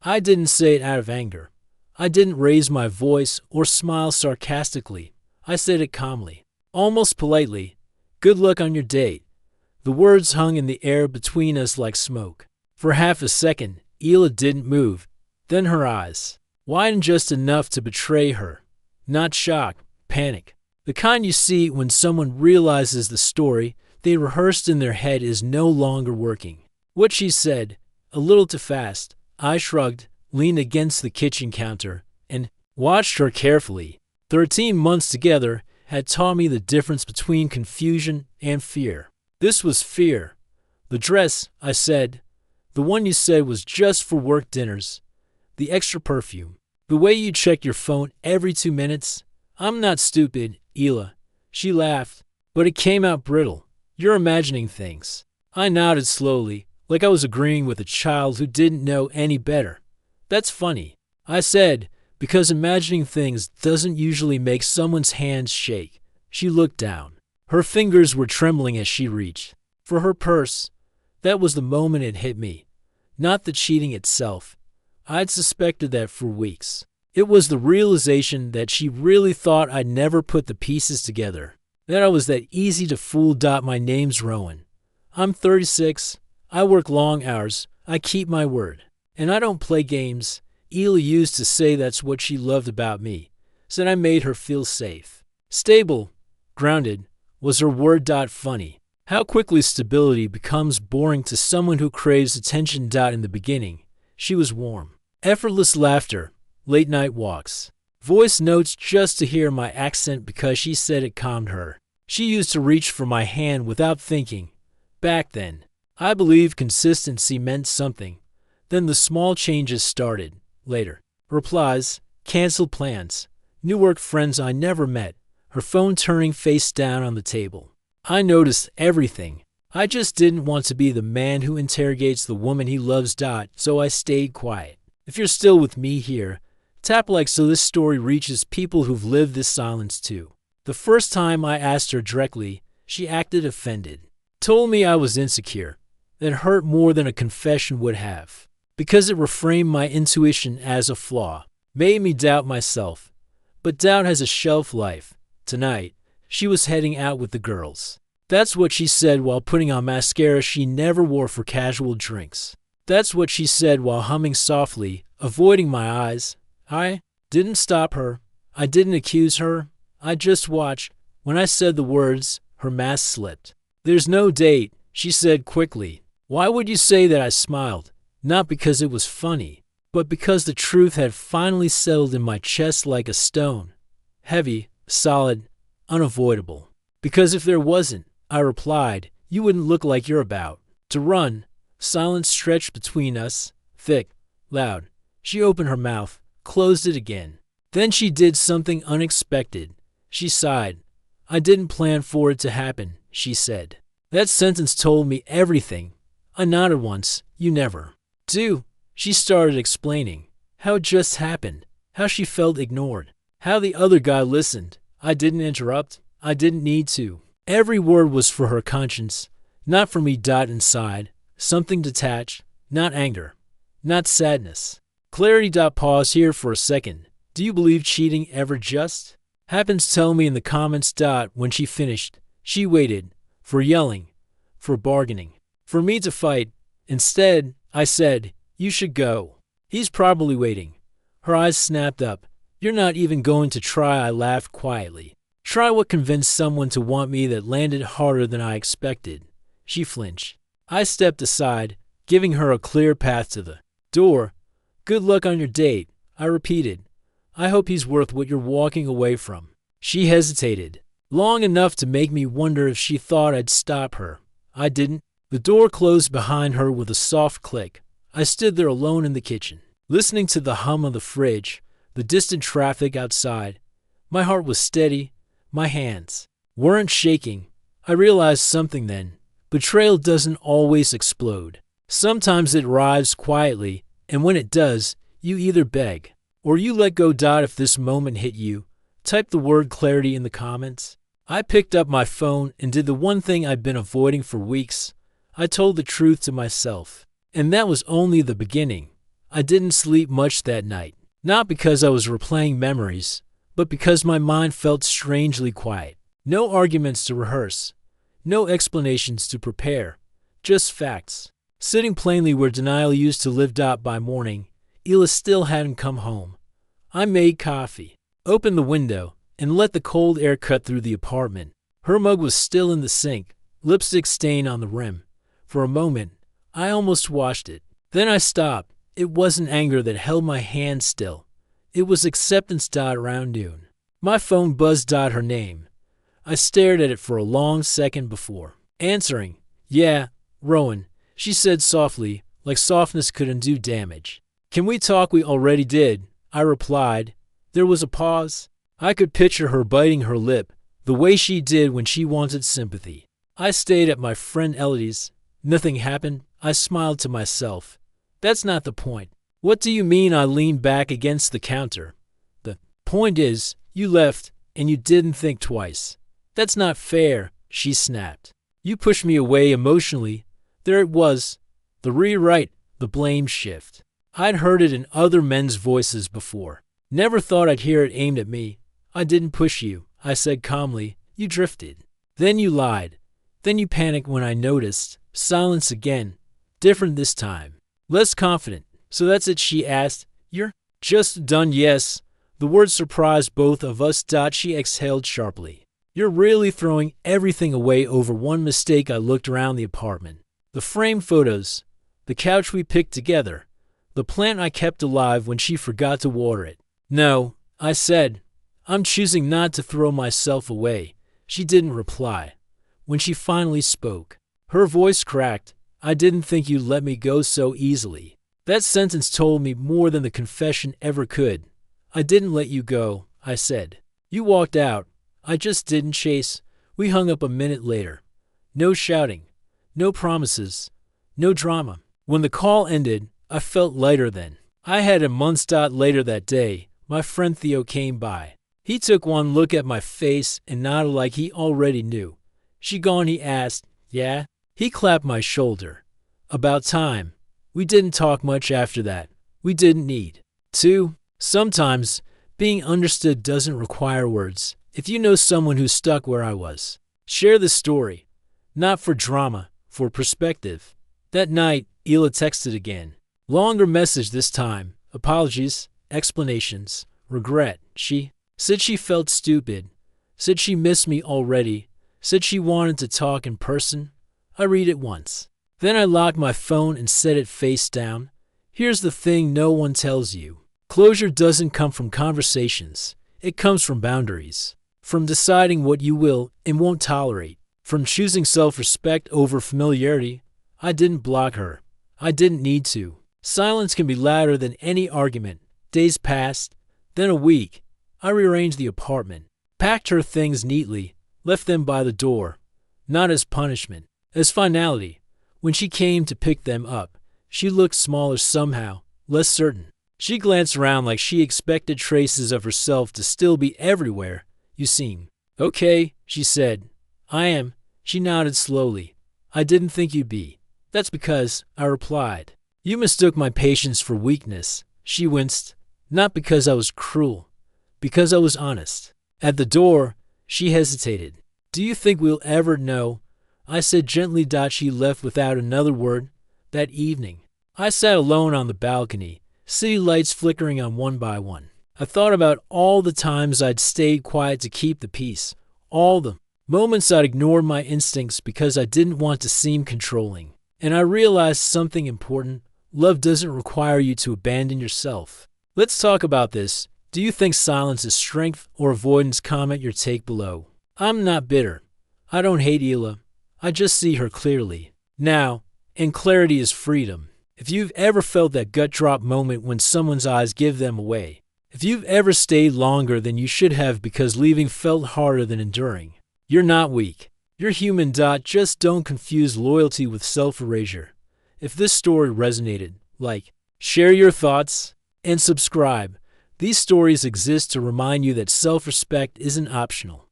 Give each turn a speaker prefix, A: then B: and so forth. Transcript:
A: I didn't say it out of anger. I didn't raise my voice or smile sarcastically. I said it calmly, almost politely. Good luck on your date. The words hung in the air between us like smoke. For half a second, Hila didn't move. Then her eyes widened just enough to betray her. Not shock, panic. The kind you see when someone realizes the story they rehearsed in their head is no longer working. What she said, a little too fast. I shrugged, leaned against the kitchen counter, and watched her carefully. 13 months together had taught me the difference between confusion and fear. This was fear. The dress, I said. The one you said was just for work dinners. The extra perfume. The way you check your phone every 2 minutes. I'm not stupid, Hila. She laughed, but it came out brittle. You're imagining things. I nodded slowly, like I was agreeing with a child who didn't know any better. That's funny, I said, because imagining things doesn't usually make someone's hands shake. She looked down. Her fingers were trembling as she reached for her purse. That was the moment it hit me. Not the cheating itself. I'd suspected that for weeks. It was the realization that she really thought I'd never put the pieces together. That I was that easy to fool. My name's Rowan. I'm 36. I work long hours. I keep my word. And I don't play games. Hila used to say that's what she loved about me. Said I made her feel safe. Stable, grounded, was her word. Funny how quickly stability becomes boring to someone who craves attention. In the beginning, she was warm. Effortless laughter, late night walks, voice notes just to hear my accent because she said it calmed her. She used to reach for my hand without thinking. Back then, I believed consistency meant something. Then the small changes started. Later, replies, canceled plans, new work friends I never met, her phone turning face down on the table. I noticed everything. I just didn't want to be the man who interrogates the woman he loves. So I stayed quiet. If you're still with me here, tap like so this story reaches people who've lived this silence too. The first time I asked her directly, she acted offended. Told me I was insecure. That hurt more than a confession would have. Because it reframed my intuition as a flaw. Made me doubt myself. But doubt has a shelf life. Tonight, she was heading out with the girls. That's what she said while putting on mascara she never wore for casual drinks. That's what she said while humming softly, avoiding my eyes. I didn't stop her. I didn't accuse her. I just watched. When I said the words, her mask slipped. There's no date, she said quickly. Why would you say that? I smiled. Not because it was funny, but because the truth had finally settled in my chest like a stone. Heavy, solid, unavoidable. Because if there wasn't, I replied, you wouldn't look like you're about to run. Silence stretched between us, thick, loud. She opened her mouth, closed it again. Then she did something unexpected. She sighed. I didn't plan for it to happen, she said. That sentence told me everything. I nodded once. You never do. She started explaining how it just happened, how she felt ignored, how the other guy listened. I didn't interrupt. I didn't need to. Every word was for her conscience, not for me. Inside, something detached, not anger, not sadness. Clarity. Pause here for a second. Do you believe cheating ever just happens? Tell me in the comments. When she finished, she waited for yelling, for bargaining, for me to fight. Instead, I said, you should go. He's probably waiting. Her eyes snapped up. You're not even going to try. I laughed quietly. Try what convinced someone to want me that landed harder than I expected. She flinched. I stepped aside, giving her a clear path to the door. Good luck on your date, I repeated. I hope he's worth what you're walking away from. She hesitated, long enough to make me wonder if she thought I'd stop her. I didn't. The door closed behind her with a soft click. I stood there alone in the kitchen, listening to the hum of the fridge, the distant traffic outside. My heart was steady. My hands weren't shaking. I realized something then. Betrayal doesn't always explode. Sometimes it arrives quietly, and when it does, you either beg or you let go. If this moment hit you, type the word clarity in the comments. I picked up my phone and did the one thing I'd been avoiding for weeks. I told the truth to myself. And that was only the beginning. I didn't sleep much that night, not because I was replaying memories, but because my mind felt strangely quiet. No arguments to rehearse, no explanations to prepare, just facts. Sitting plainly where denial used to live. By morning, Hila still hadn't come home. I made coffee, opened the window, and let the cold air cut through the apartment. Her mug was still in the sink, lipstick stain on the rim. For a moment, I almost washed it. Then I stopped. It wasn't anger that held my hand still. It was acceptance. Around noon, my phone buzzed. Her name. I stared at it for a long second before answering. Yeah, Rowan, she said softly, like softness could undo damage. Can we talk? We already did, I replied. There was a pause. I could picture her biting her lip, the way she did when she wanted sympathy. I stayed at my friend Elodie's. Nothing happened. I smiled to myself. That's not the point. What do you mean? I leaned back against the counter. The point is, you left, and you didn't think twice. That's not fair, she snapped. You pushed me away emotionally. There it was. The rewrite, the blame shift. I'd heard it in other men's voices before. Never thought I'd hear it aimed at me. I didn't push you, I said calmly. You drifted. Then you lied. Then you panicked when I noticed. Silence again. Different this time. Less confident. So that's it, she asked. You're just done? Yes. The word surprised both of us. She exhaled sharply. You're really throwing everything away over one mistake? I looked around the apartment. The framed photos, the couch we picked together, the plant I kept alive when she forgot to water it. No, I said. I'm choosing not to throw myself away. She didn't reply. When she finally spoke, her voice cracked. I didn't think you'd let me go so easily. That sentence told me more than the confession ever could. I didn't let you go, I said. You walked out. I just didn't chase. We hung up a minute later. No shouting. No promises. No drama. When the call ended, I felt lighter then. I had a month. Later that day, my friend Theo came by. He took one look at my face and nodded like he already knew. She gone? He asked. Yeah? He clapped my shoulder. About time. We didn't talk much after that. We didn't need to. Sometimes, being understood doesn't require words. If you know someone who's stuck where I was, share the story. Not for drama, for perspective. That night, Hila texted again. Longer message this time. Apologies, explanations, regret. She said she felt stupid. Said she missed me already. Said she wanted to talk in person. I read it once. Then I locked my phone and set it face down. Here's the thing no one tells you. Closure doesn't come from conversations. It comes from boundaries. From deciding what you will and won't tolerate. From choosing self-respect over familiarity. I didn't block her. I didn't need to. Silence can be louder than any argument. Days passed. Then a week. I rearranged the apartment. Packed her things neatly. Left them by the door. Not as punishment. As finality. When she came to pick them up, she looked smaller somehow. Less certain. She glanced around like she expected traces of herself to still be everywhere. You seem okay, she said. I am. She nodded slowly. I didn't think you'd be. That's because, I replied. You mistook my patience for weakness. She winced. Not because I was cruel. Because I was honest. At the door, she hesitated. Do you think we'll ever know? I said gently. She left without another word. That evening, I sat alone on the balcony, city lights flickering on one by one. I thought about all the times I'd stayed quiet to keep the peace, all the moments I'd ignored my instincts because I didn't want to seem controlling. And I realized something important. Love doesn't require you to abandon yourself. Let's talk about this. Do you think silence is strength or avoidance? Comment your take below. I'm not bitter. I don't hate Hila. I just see her clearly. Now, and clarity is freedom. If you've ever felt that gut drop moment when someone's eyes give them away, if you've ever stayed longer than you should have because leaving felt harder than enduring, you're not weak. You're human. Just don't confuse loyalty with self-erasure. If this story resonated, like, share your thoughts, and subscribe. These stories exist to remind you that self-respect isn't optional.